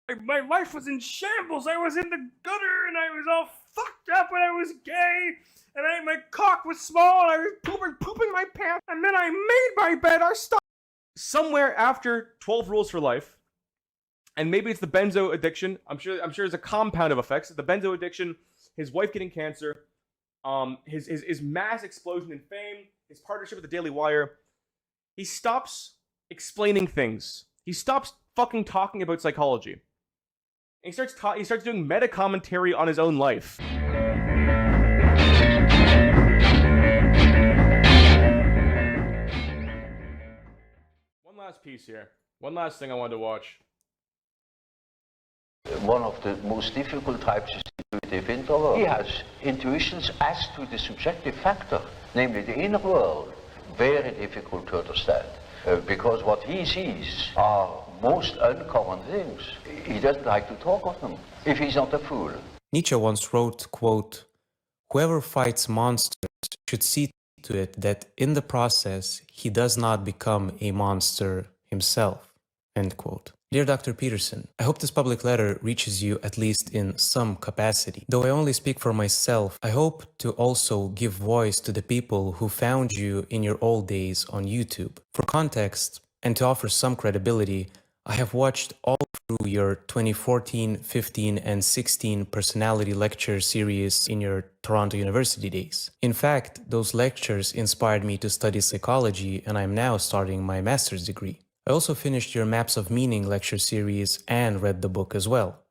My life was in shambles. I was in the gutter and I was all fucked up and I was gay and my cock was small and I was pooping my pants and then I made my bed. Somewhere after 12 Rules for Life, and maybe it's the benzo addiction. I'm sure there's a compound of effects. The benzo addiction, his wife getting cancer, his mass explosion in fame, his partnership with the Daily Wire. He stops explaining things. He stops fucking talking about psychology. And he starts doing meta commentary on his own life. One last piece here. One last thing I wanted to watch. One of the most difficult types is intuitive introvert. He has intuitions as to the subjective factor, namely the inner world, very difficult to understand. Because what he sees are most uncommon things. He doesn't like to talk of them, if he's not a fool. Nietzsche once wrote, quote, "Whoever fights monsters should see to it that in the process he does not become a monster himself," end quote. Dear Dr. Peterson, I hope this public letter reaches you at least in some capacity. Though I only speak for myself, I hope to also give voice to the people who found you in your old days on YouTube. For context, and to offer some credibility, I have watched all through your 2014, 15, and 16 personality lecture series in your Toronto University days. In fact, those lectures inspired me to study psychology, and I am now starting my master's degree. I also finished your Maps of Meaning lecture series and read the book as well.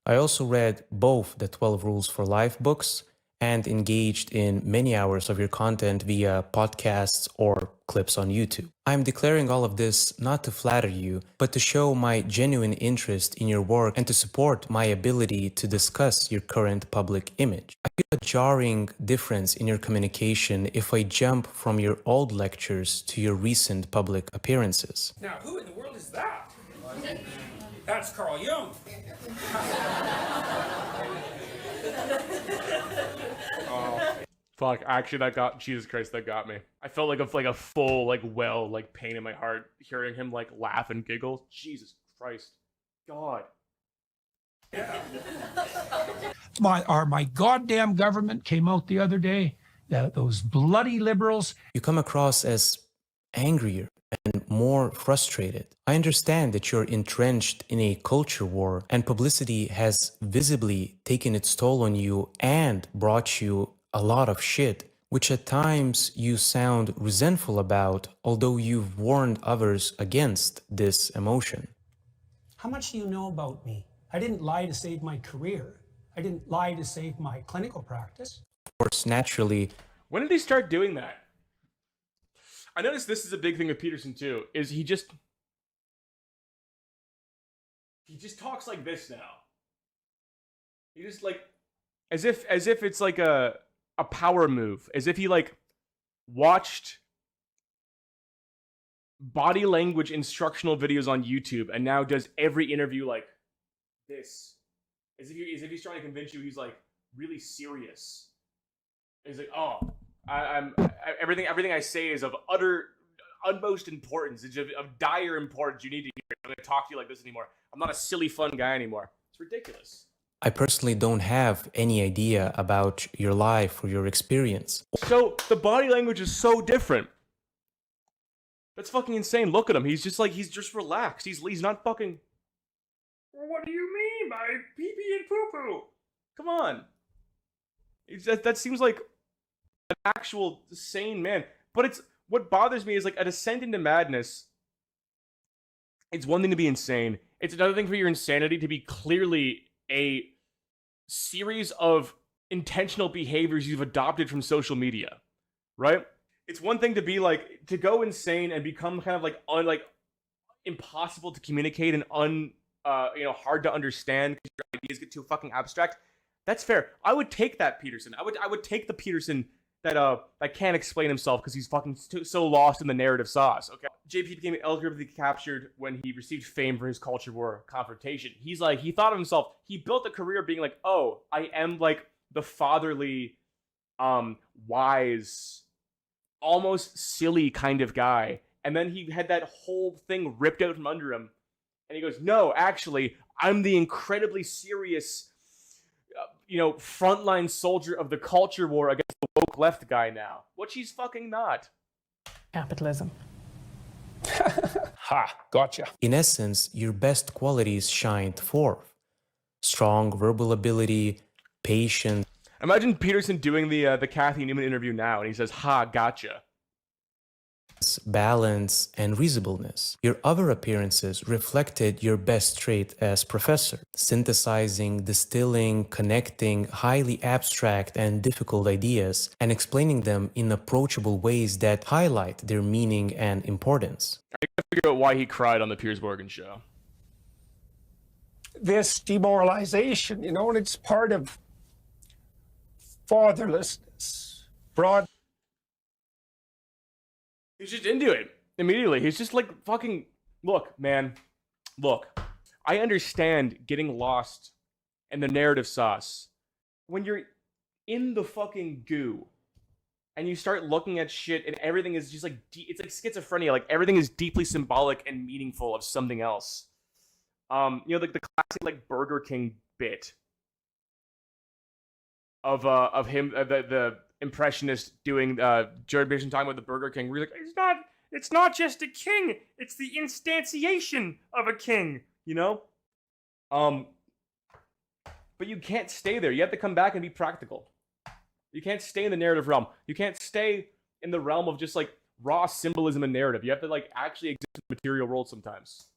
I also read both the 12 Rules for Life books and engaged in many hours of your content via podcasts or clips on YouTube. I'm declaring all of this not to flatter you, but to show my genuine interest in your work and to support my ability to discuss your current public image. I feel a jarring difference in your communication if I jump from your old lectures to your recent public appearances. Now, who in the world is that? That's Carl Jung. Fuck, actually Jesus Christ, that got me. I felt like a full, pain in my heart hearing him, laugh and giggle. Jesus Christ. God. Yeah. My goddamn government came out the other day, those bloody liberals. You come across as angrier and more frustrated. I understand that you're entrenched in a culture war and publicity has visibly taken its toll on you and brought you a lot of shit, which at times you sound resentful about, although you've warned others against this emotion. How much do you know about me? I didn't lie to save my career. I didn't lie to save my clinical practice. Of course, naturally. When did he start doing that? I noticed this is a big thing with Peterson too, is he just talks like this now. He just as if it's like a power move, as if he watched body language instructional videos on YouTube and now does every interview like this. As if he's trying to convince you he's really serious. He's like, oh, I'm everything I say is of utmost importance. It's of dire importance. You need to hear it. I'm going to talk to you like this anymore. I'm not a silly fun guy anymore. It's ridiculous. I personally don't have any idea about your life or your experience. So the body language is so different. That's fucking insane. Look at him. He's just relaxed. He's not fucking. What do you mean by pee pee and poo poo? Come on. That seems like an actual sane man. But it's what bothers me is a descent into madness. It's one thing to be insane. It's another thing for your insanity to be clearly a series of intentional behaviors you've adopted from social media, right? It's one thing to be to go insane and become kind of impossible to communicate and hard to understand because your ideas get too fucking abstract. That's fair. I would take that Peterson. I would take the Peterson that can't explain himself because he's fucking so lost in the narrative sauce. Okay, JP became algorithmically captured when he received fame for his culture war confrontation. He thought of himself. He built a career being oh, I am the fatherly, wise, almost silly kind of guy. And then he had that whole thing ripped out from under him And he goes, no, actually, I'm the incredibly serious, frontline soldier of the culture war against the woke left guy now. Which he's fucking not. Capitalism. Ha, gotcha. In essence, your best qualities shined forth. Strong verbal ability, patience. Imagine Peterson doing the Kathy Newman interview now, and he says, ha, gotcha. Balance, and reasonableness. Your other appearances reflected your best trait as professor, synthesizing, distilling, connecting highly abstract and difficult ideas and explaining them in approachable ways that highlight their meaning and importance. I gotta figure out why he cried on the Piers Morgan show. This demoralization, and it's part of fatherlessness. He's just into it immediately. He's just like, fucking, look, man, look, I understand getting lost in the narrative sauce. When you're in the fucking goo and you start looking at shit and everything is just like, it's like schizophrenia. Like everything is deeply symbolic and meaningful of something else. Like the classic like Burger King bit of him, the impressionist doing Jared Peterson talking about the Burger King. We're like, it's not just a king, it's the instantiation of a king, But you can't stay there. You have to come back and be practical. You can't stay in the narrative realm. You can't stay in the realm of just like raw symbolism and narrative. You have to like actually exist in the material world sometimes.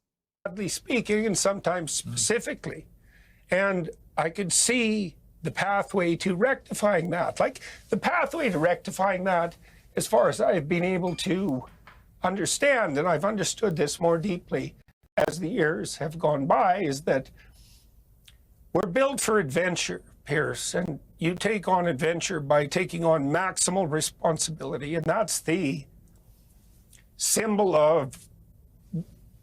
Broadly speaking, and sometimes specifically. And I could see the pathway to rectifying that. Like the pathway to rectifying that, as far as I've been able to understand, and I've understood this more deeply as the years have gone by, is that we're built for adventure, Pierce, and you take on adventure by taking on maximal responsibility, and that's the symbol of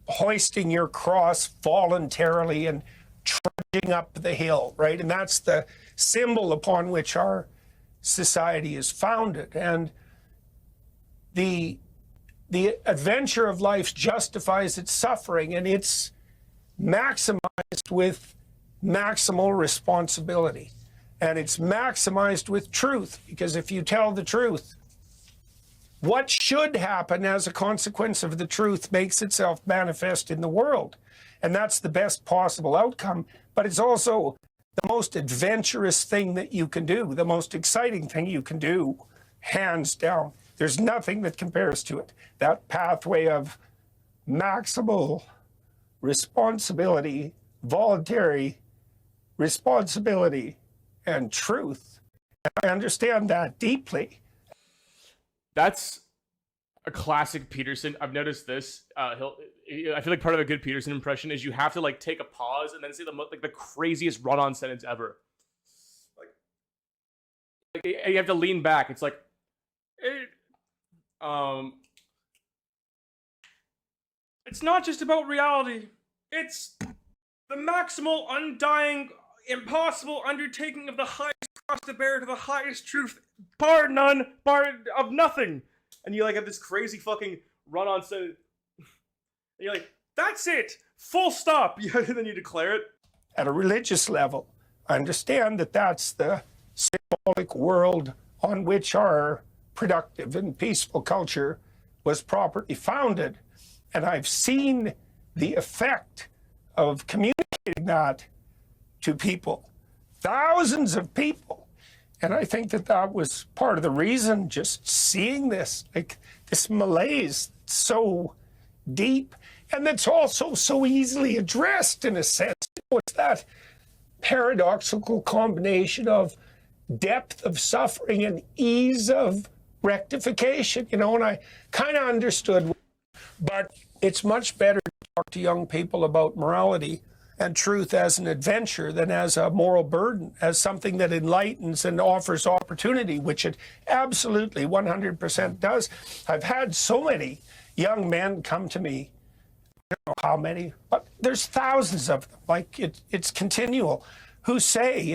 hoisting your cross voluntarily and trudging up the hill, right? And that's the symbol upon which our society is founded. And the adventure of life justifies its suffering, and it's maximized with maximal responsibility. And it's maximized with truth, because if you tell the truth, what should happen as a consequence of the truth makes itself manifest in the world. And that's the best possible outcome. But it's also the most adventurous thing that you can do, the most exciting thing you can do, hands down. There's nothing that compares to it. That pathway of maximal responsibility, voluntary responsibility, and truth. And I understand that deeply. That's a classic Peterson. I've noticed this. I feel like part of a good Peterson impression is you have to like take a pause and then say the craziest run-on sentence ever. Like you have to lean back. It's like, it's not just about reality. It's the maximal, undying, impossible undertaking of the highest cross to bear to the highest truth, bar none, bar of nothing. And you like have this crazy fucking run-on sentence. And you're like, that's it, full stop. And then you declare it. At a religious level, I understand that that's the symbolic world on which our productive and peaceful culture was properly founded. And I've seen the effect of communicating that to people, thousands of people. And I think that that was part of the reason, just seeing this, like this malaise so deep, and that's also so easily addressed in a sense. It's that paradoxical combination of depth of suffering and ease of rectification, and I kind of understood, but it's much better to talk to young people about morality and truth as an adventure than as a moral burden, as something that enlightens and offers opportunity, which it absolutely 100% does. I've had so many young men come to me, I don't know how many, but there's thousands of them, like it's continual, who say,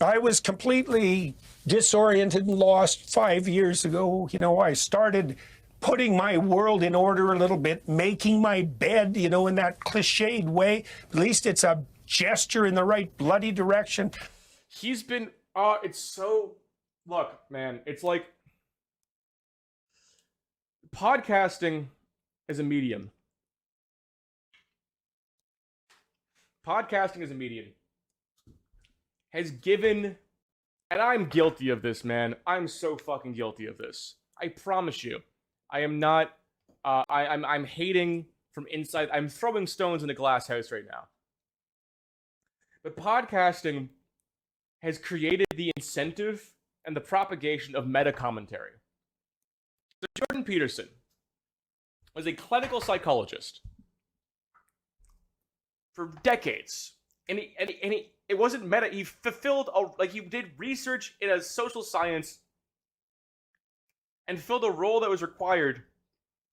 I was completely disoriented and lost 5 years ago. I started putting my world in order a little bit, making my bed, you know, in that cliched way. At least it's a gesture in the right bloody direction. He's been, it's so, look, man, it's like, podcasting as a medium. Podcasting as a medium has given, and I'm guilty of this, man. I'm so fucking guilty of this. I promise you. I am not, I'm hating from inside. I'm throwing stones in a glass house right now. But podcasting has created the incentive and the propagation of meta commentary. So Jordan Peterson was a clinical psychologist for decades, and it wasn't meta. He fulfilled he did research in a social science and filled a role that was required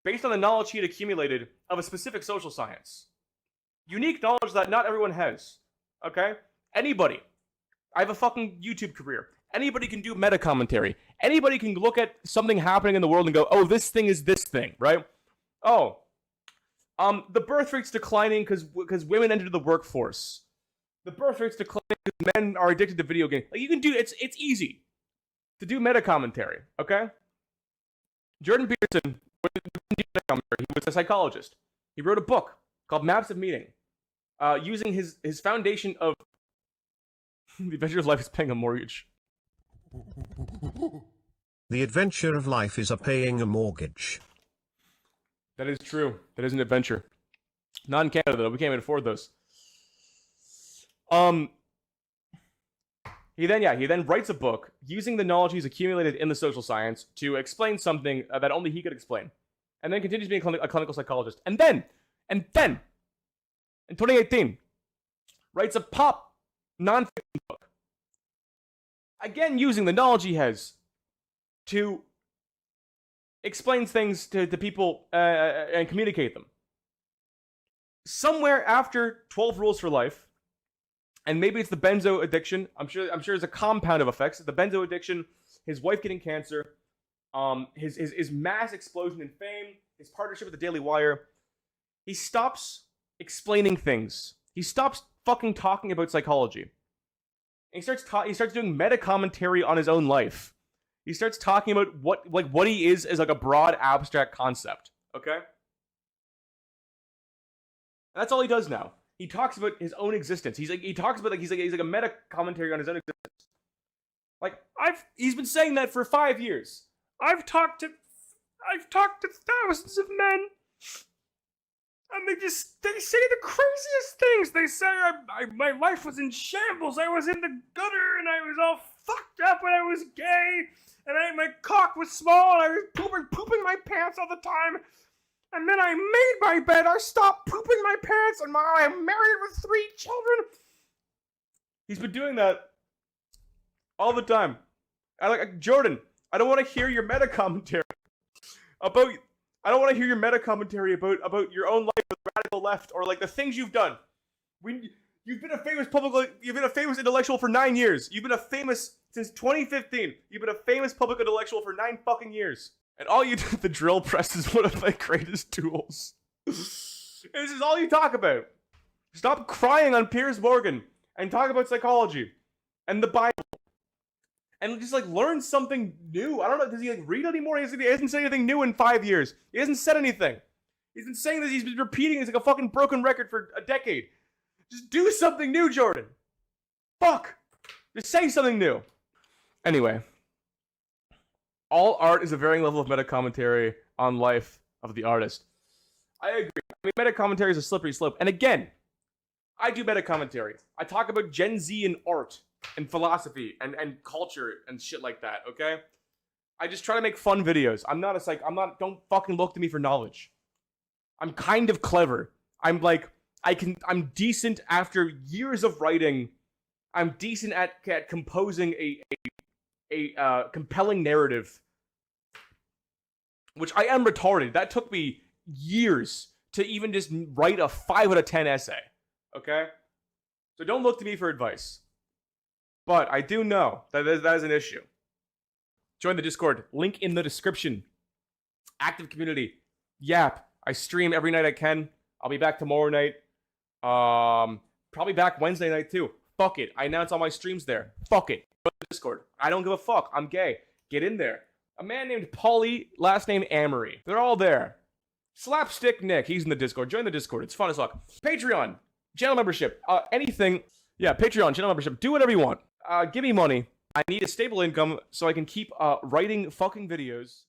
based on the knowledge he had accumulated of a specific social science. Unique knowledge that not everyone has. Okay, anybody. I have a fucking YouTube career. Anybody can do meta commentary. Anybody can look at something happening in the world and go, oh, this thing is this thing, right? Oh, the birth rate's declining because women enter the workforce. The birth rate's declining because men are addicted to video games. Like, you can do, it's easy to do meta commentary, okay? Jordan Peterson he was a psychologist. He wrote a book called Maps of Meaning, using his foundation of the adventure of life is paying a mortgage. The adventure of life is paying a mortgage. That is true. That is an adventure. Not in Canada, though. We can't even afford those. He then writes a book using the knowledge he's accumulated in the social science to explain something that only he could explain. And then continues being a clinical psychologist. And then, in 2018, writes a pop non-fiction book. Again, using the knowledge he has to explain things to people and communicate them. Somewhere after 12 Rules for Life, and maybe it's the benzo addiction. I'm sure there's a compound of effects. The benzo addiction, his wife getting cancer, his mass explosion in fame, his partnership with the Daily Wire. He stops explaining things. He stops fucking talking about psychology. And he starts doing meta commentary on his own life. He starts talking about what he is as like a broad abstract concept. Okay? And that's all he does now. He talks about his own existence. He's like a meta commentary on his own existence. Like he's been saying that for 5 years. I've talked to thousands of men, and they say the craziest things. They say my life was in shambles. I was in the gutter, and I was all fucked up, and I was gay, and my cock was small, and I was pooping my pants all the time. And then I made my bed. I stopped pooping my pants, and I'm married with 3 children. He's been doing that all the time. Jordan, I don't want to hear your meta commentary about. I don't want to hear your meta commentary about your own life with the radical left or like the things you've done. You've been a famous intellectual for 9 years. You've been since 2015. You've been a famous public intellectual for 9 fucking years. And all you do with the drill press is one of my greatest tools. This is all you talk about. Stop crying on Piers Morgan and talk about psychology and the Bible. And just learn something new. I don't know, does he read anymore? He hasn't said anything new in 5 years. He hasn't said anything. He's been saying this, he's been repeating it's like a fucking broken record for a decade. Just do something new, Jordan. Fuck. Just say something new. Anyway. All art is a varying level of meta commentary on life of the artist. I agree. I mean, meta commentary is a slippery slope. And again, I do meta commentary. I talk about Gen Z and art and philosophy and culture and shit like that, okay? I just try to make fun videos. Don't fucking look to me for knowledge. I'm kind of clever. I'm decent after years of writing. I'm decent at composing a compelling narrative, which I am retarded. That took me years to even just write a 5 out of 10 essay. Okay? So don't look to me for advice. But I do know that is an issue. Join the Discord. Link in the description. Active community. Yap. I stream every night I can. I'll be back tomorrow night. Probably back Wednesday night too. Fuck it. I announce all my streams there. Fuck it. Go to Discord. I don't give a fuck. I'm gay. Get in there. A man named Paulie, last name Amory. They're all there. Slapstick Nick, he's in the Discord. Join the Discord. It's fun as fuck. Patreon, channel membership, anything. Yeah, Patreon, channel membership. Do whatever you want. Give me money. I need a stable income so I can keep writing fucking videos.